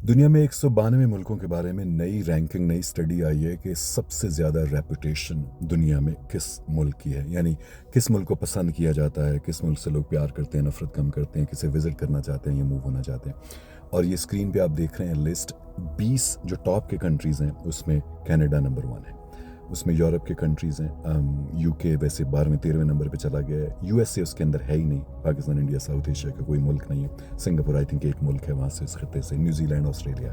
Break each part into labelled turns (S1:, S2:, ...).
S1: दुनिया में 192 मुल्कों के बारे में नई रैंकिंग, नई स्टडी आई है कि सबसे ज़्यादा रेपुटेशन दुनिया में किस मुल्क की है। यानी किस मुल्क को पसंद किया जाता है, किस मुल्क से लोग प्यार करते हैं, नफ़रत कम करते हैं, किसे विज़िट करना चाहते हैं या मूव होना चाहते हैं। और ये स्क्रीन पे आप देख रहे हैं लिस्ट 20 जो टॉप के कंट्रीज़ हैं, उसमें कनाडा नंबर 1 है। उसमें यूरोप के कंट्रीज़ हैं, यूके वैसे 12वें 13वें नंबर पे चला गया है। यूएसए उसके अंदर है ही नहीं। पाकिस्तान, इंडिया, साउथ एशिया का कोई मुल्क नहीं है। सिंगापुर आई थिंक एक मुल्क है वहाँ से, उस खत्े से। New Zealand, Australia.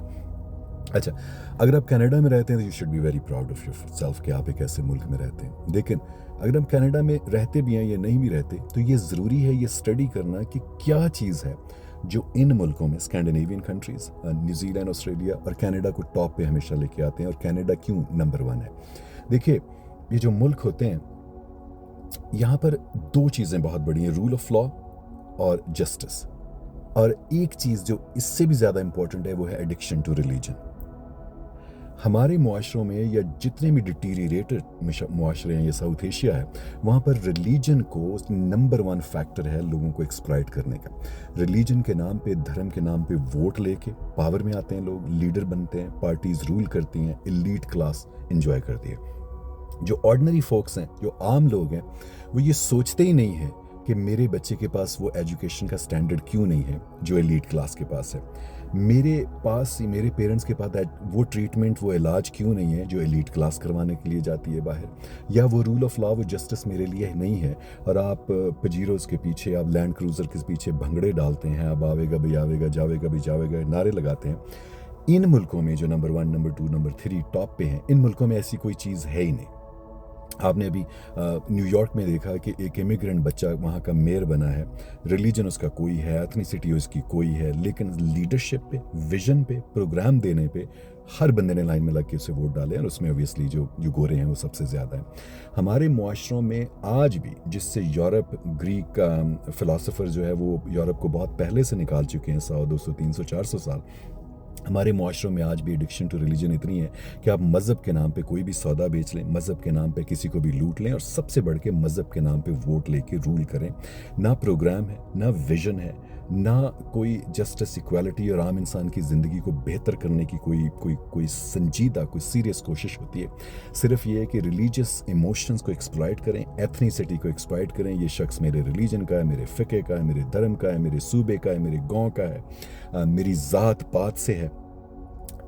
S1: अच्छा, अगर आप कनाडा में रहते हैं तो you should be very proud of your self कि आप एक ऐसे मुल्क में रहते हैं। लेकिन अगर हम कनाडा में रहते भी हैं या नहीं भी रहते, तो ये ज़रूरी है ये स्टडी करना कि क्या चीज़ है जो इन मुल्कों में, स्कैंडिनेवियन कंट्रीज़, न्यूजीलैंड, ऑस्ट्रेलिया और कनाडा को टॉप पे हमेशा लेके आते हैं, और कनाडा क्यों नंबर 1 है। देखिए, ये जो मुल्क होते हैं, यहाँ पर दो चीज़ें बहुत बड़ी हैं, रूल ऑफ लॉ और जस्टिस। और एक चीज़ जो इससे भी ज़्यादा इंपॉर्टेंट है वो है एडिक्शन टू रिलीजन। हमारे मुआशरों में या जितने भी डिटीरिएटेड मुआशरे हैं, या साउथ एशिया है, वहाँ पर रिलीजन को नंबर 1 फैक्टर है लोगों को एक्सप्लॉइट करने का। रिलीजन के नाम पे, धर्म के नाम पे वोट लेके पावर में आते हैं लोग, लीडर बनते हैं, पार्टीज रूल करती हैं, एलीट क्लास एंजॉय करती है। जो ऑर्डिनरी फोक्स हैं, जो आम लोग हैं, वो ये सोचते ही नहीं है कि मेरे बच्चे के पास वो एजुकेशन का स्टैंडर्ड क्यों नहीं है जो एलीट क्लास के पास है। मेरे पास, मेरे पेरेंट्स के पास वो ट्रीटमेंट, वो इलाज क्यों नहीं है जो एलीट क्लास करवाने के लिए जाती है बाहर। या वो रूल ऑफ लॉ, वो जस्टिस मेरे लिए नहीं है, और आप पजीरोज़ के पीछे, आप लैंड क्रूज़र के पीछे भंगड़े डालते हैं, अब आवेगा भी आवेगा, जावेगा भी जावेगा, नारे लगाते हैं। इन मुल्कों में जो नंबर 1, नंबर 2, नंबर 3 टॉप पे हैं, इन मुल्कों में ऐसी कोई चीज़ है ही नहीं। आपने अभी न्यूयॉर्क में देखा कि एक इमिग्रेंट बच्चा वहाँ का मेयर बना है। रिलीजन उसका कोई है, एथनिसिटी उसकी कोई है, लेकिन लीडरशिप पे, विजन पे, प्रोग्राम देने पे हर बंदे ने लाइन में लग के उसे वोट डाले, और उसमें ऑब्वियसली जो जो गोरे हैं वो सबसे ज़्यादा हैं। हमारे मुआशरों में आज भी, जिससे यूरोप, ग्रीक का फ़िलासफ़र जो है वो यूरोप को बहुत पहले से निकाल चुके हैं, 100, 200, 300, 400 साल। हमारे मुआशरों में आज भी एडिक्शन टू रिलीजन इतनी है कि आप मज़हब के नाम पे कोई भी सौदा बेच लें, मज़हब के नाम पे किसी को भी लूट लें, और सबसे बढ़ के मज़हब के नाम पे वोट लेके रूल करें। ना प्रोग्राम है, ना विजन है, ना कोई जस्टिस, इक्वालिटी और आम इंसान की ज़िंदगी को बेहतर करने की कोई संजीदा, कोई सीरियस कोशिश होती है। सिर्फ ये है कि रिलीजियस इमोशंस को एक्सप्लॉइट करें, एथनिसिटी को एक्सप्लॉइट करें। ये शख्स मेरे रिलीजन का है, मेरे फ़िक़े का है, मेरे धर्म का है, मेरे सूबे का है, मेरे गाँव का है, मेरी ज़ात पात से है।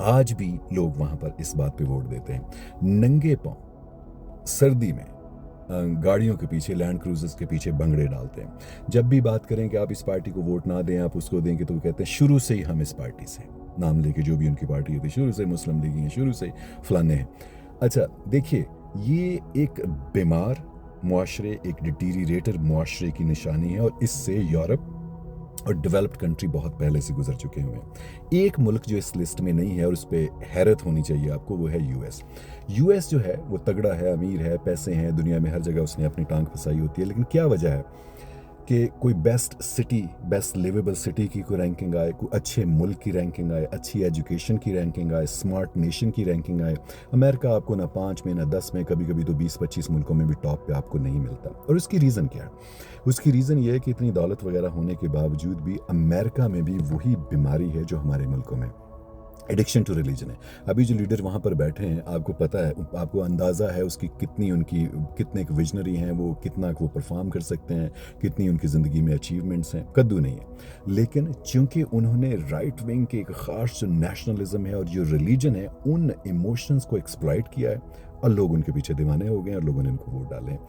S1: आज भी लोग वहाँ पर इस बात पे वोट देते हैं। नंगे पाँव सर्दी में गाड़ियों के पीछे, लैंड क्रूजर्स के पीछे भंगड़े डालते हैं। जब भी बात करें कि आप इस पार्टी को वोट ना दें, आप उसको देंगे, तो वो कहते हैं शुरू से ही हम इस पार्टी से, नाम लेके जो भी उनकी पार्टी होती है, शुरू से मुस्लिम लीग हैं, शुरू से फलाने हैं। अच्छा, देखिए, ये एक बीमार मुआशरे, एक डिटीरिएटेड मुआशरे की निशानी है, और इससे यूरोप और डेवलप्ड कंट्री बहुत पहले से गुजर चुके हुए हैं। एक मुल्क जो इस लिस्ट में नहीं है और उस पर हैरत होनी चाहिए आपको, वो है यूएस। यूएस जो है वो तगड़ा है, अमीर है, पैसे हैं, दुनिया में हर जगह उसने अपनी टांग फंसाई होती है। लेकिन क्या वजह है कि कोई best city, best liveable city की कोई रैंकिंग आए, कोई अच्छे मुल्क की रैंकिंग आए, अच्छी एजुकेशन की रैंकिंग आए, स्मार्ट नेशन की रैंकिंग आए। अमेरिका आपको ना 5 में, ना 10 में, कभी कभी तो 20-25 मुल्कों में भी टॉप पे आपको नहीं मिलता। और उसकी रीज़न क्या है? उसकी रीज़न ये है कि इतनी दौलत वगैरह होने के बावजूद भी अमेरिका में भी वही बीमारी है जो हमारे मुल्कों में, एडिक्शन टू रिलीजन है। अभी जो लीडर वहाँ पर बैठे हैं, आपको पता है, आपको अंदाज़ा है उसकी उनकी कितने विजनरी हैं, वो कितना वो परफॉर्म कर सकते हैं, कितनी उनकी ज़िंदगी में अचीवमेंट्स हैं, कद्दू नहीं है। लेकिन चूंकि उन्होंने राइट विंग के एक ख़ास जो नेशनलिज्म है और जो रिलीजन है, उन इमोशंस को एक्सप्लॉइट किया है, और लोग उनके पीछे दीवाने हो गए और लोगों ने इनको वोट डाले हैं।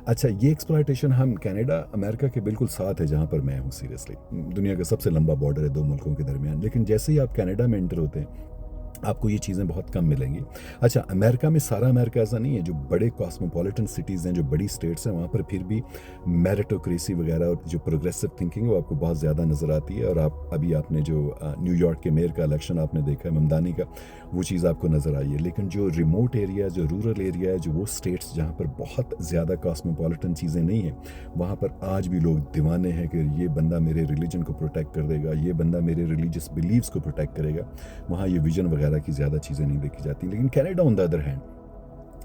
S1: अच्छा, ये एक्सप्लॉइटेशन हम कनाडा, अमेरिका के बिल्कुल साथ है जहाँ पर मैं हूँ। सीरियसली, दुनिया का सबसे लंबा बॉर्डर है दो मुल्कों के दरमियान। लेकिन जैसे ही आप कनाडा में एंटर होते हैं, आपको ये चीज़ें बहुत कम मिलेंगी। अच्छा, अमेरिका में, सारा अमेरिका ऐसा नहीं है, जो बड़े कॉस्मोपॉलिटन सिटीज़ हैं, जो बड़ी स्टेट्स हैं, वहाँ पर फिर भी मेरिटोक्रेसी वगैरह और जो प्रोग्रेसिव थिंकिंग है वो आपको बहुत ज़्यादा नज़र आती है। और आपने जो न्यूयॉर्क के मेयर का इलेक्शन आपने देखा है, ममदानी का, वो चीज़ आपको नज़र आई है। लेकिन जो रिमोट एरिया, जो रूरल एरिया है, जो वो स्टेट्स जहाँ पर बहुत ज़्यादा कॉस्मोपॉलिटन चीज़ें नहीं हैं, वहाँ पर आज भी लोग दीवाने हैं कि ये बंदा मेरे रिलीजन को प्रोटेक्ट कर देगा, ये बंदा मेरे रिलीजियस बिलीव्स को प्रोटेक्ट करेगा। वहाँ ये विजन वगैरह की ज़्यादा चीज़ें नहीं देखी जाती। लेकिन Canada on the other hand,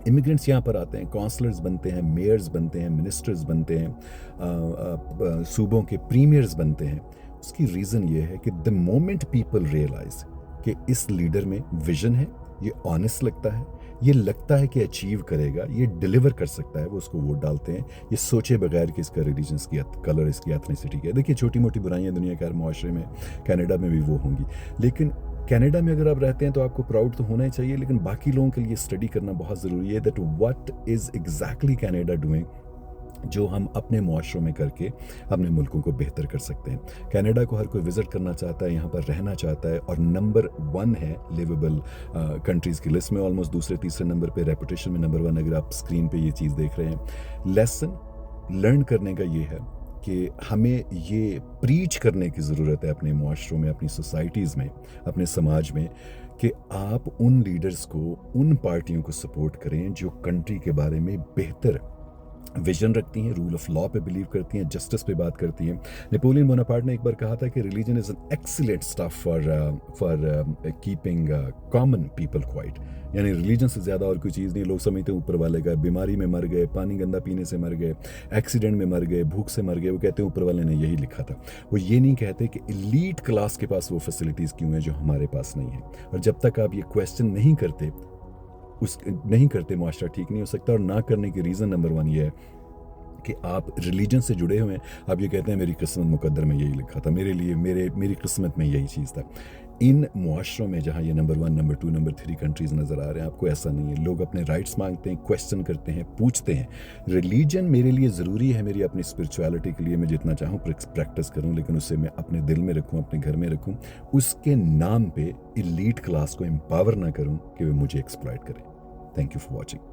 S1: immigrants यहाँ पर आते हैं, काउंसलर्स बनते हैं, मेयर्स बनते हैं, मिनिस्टर्स बनते हैं, सूबों के प्रीमियर्स बनते हैं। उसकी रीज़न ये है कि द मोमेंट पीपल रियलाइज कि इस लीडर में विजन है, ये ऑनेस्ट लगता है, ये लगता है कि अचीव करेगा, ये डिलीवर कर सकता है, वो उसको वोट डालते हैं। ये सोचे बगैर कि इसका रिलीजन, इसकी कलर, इसकी एथनिसिटी क्या है। देखिए छोटी मोटी बुराइयां दुनिया के हर मुआशरे में, कनाडा में भी वो होंगी, लेकिन कनाडा में अगर आप रहते हैं तो आपको प्राउड तो होना ही चाहिए, लेकिन बाकी लोगों के लिए स्टडी करना बहुत ज़रूरी है that what is exactly Canada doing, जो हम अपने मुआशरों में करके अपने मुल्कों को बेहतर कर सकते हैं। कनाडा को हर कोई विज़िट करना चाहता है, यहाँ पर रहना चाहता है, और नंबर 1 है लिवेबल कंट्रीज़ की लिस्ट में, ऑलमोस्ट दूसरे तीसरे नंबर पे, रेपुटेशन में नंबर 1, अगर आप स्क्रीन पे ये चीज़ देख रहे हैं। लेसन लर्न करने का ये है कि हमें ये प्रीच करने की ज़रूरत है अपने मुआशरों में, अपनी सोसाइटीज़ में, अपने समाज में, कि आप उन लीडर्स को, उन पार्टियों को सपोर्ट करें जो कंट्री के बारे में बेहतर विजन रखती हैं, रूल ऑफ लॉ पे बिलीव करती हैं, जस्टिस पे बात करती हैं। नेपोलियन बोनापार्ट ने एक बार कहा था कि religion is an excellent stuff for keeping common people quite, यानी रिलीजन से ज़्यादा और कोई चीज़ नहीं। लोग समझते हैं ऊपर वाले का, बीमारी में मर गए, पानी गंदा पीने से मर गए, एक्सीडेंट में मर गए, भूख से मर गए, वो कहते हैं ऊपर वाले ने यही लिखा था। वो ये नहीं कहते कि एलीट क्लास के पास वो फैसिलिटीज़ क्यों हैं जो हमारे पास नहीं है। और जब तक आप ये क्वेश्चन नहीं करते, मुआशरा ठीक नहीं हो सकता। और ना करने की रीज़न नंबर 1 ये है कि आप रिलीजन से जुड़े हुए हैं। आप ये कहते हैं मेरी किस्मत मुकद्दर में यही लिखा था, मेरे लिए मेरी किस्मत में यही चीज़ था। इन मुआशरों में जहाँ ये नंबर 1, नंबर 2, नंबर 3 कंट्रीज़ नज़र आ रहे हैं, आपको ऐसा नहीं है। लोग अपने राइट्स मांगते हैं, क्वेश्चन करते हैं, पूछते हैं। रिलीजन मेरे लिए ज़रूरी है, मेरी अपनी स्पिरिचुअलिटी के लिए मैं जितना चाहूँ प्रैक्टिस करूँ, लेकिन उसे मैं अपने दिल में रखूँ, अपने घर में रखूँ। उसके नाम पे एलीट क्लास को एम्पावर ना करूँ कि वे मुझे एक्सप्लॉइट करें। Thank you for watching.